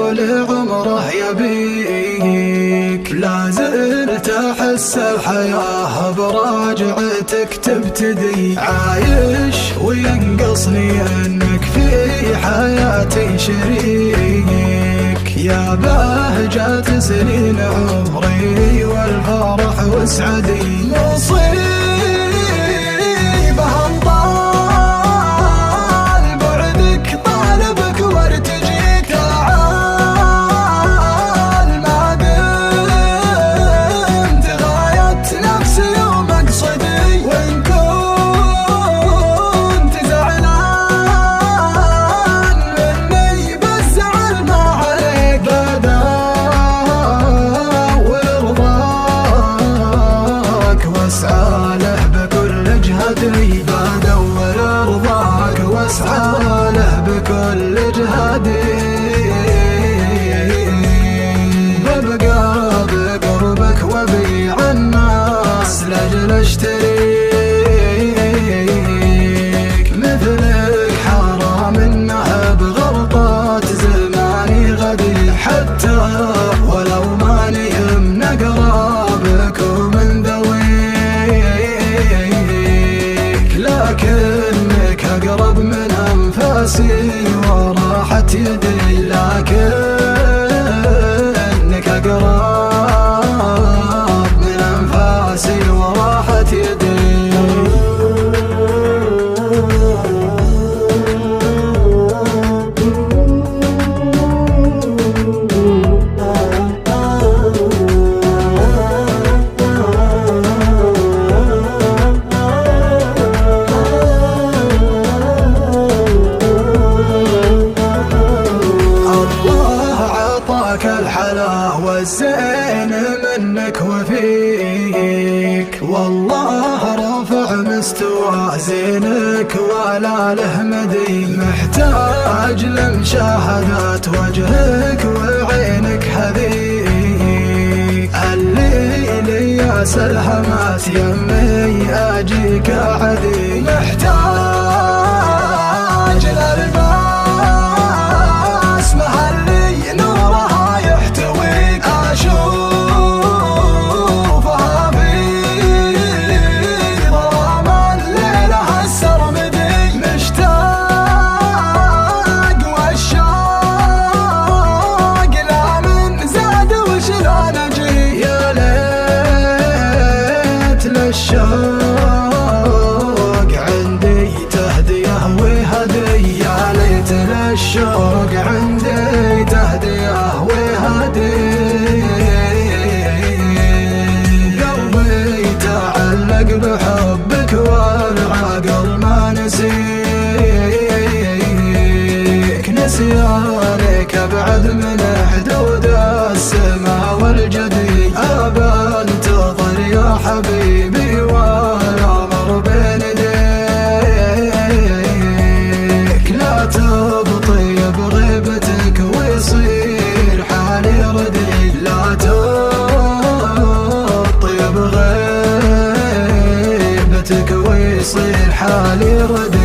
طول عمره يبيك. لا زلت أحس الحياة براجعتك تبتدي، عايش وينقصني أنك في حياتي شريك. يا بهجة سنين عمري والفرح وسعدي، بدور رضاك واسعى له بكل جهدي. ببقى بقربك وبيع الناس لاجل اشتريك. مثلك حرام انه بغلطات زماني غدي، حتى ولو ماني من اقرابك ومن لكنك أقرب من أنفاسي وراحة يدي، لكنك أقرب من أنفاسي وراحة يدي. الحلا والزين منك وفيك، والله رافع مستوى زينك ولا له مدي. محتاج لمشاهدات وجهك وعينك هذيك، الليل يا سلهمات يمي اجيك عدي. محتاج للباس محلي الشوق عندي تهديه وهدي، يا ليت للشوق عندي تهديه وهدي. قلبي تعلق بحبك والعقل ما نسيك، نسيانك ابعد من حدود السماء والجدي. ابى انتظر يا حبيبي والامر بين يديك، لا تبطي بغيبتك ويصير حالي ردي، لا تبطي بغيبتك ويصير حالي ردي.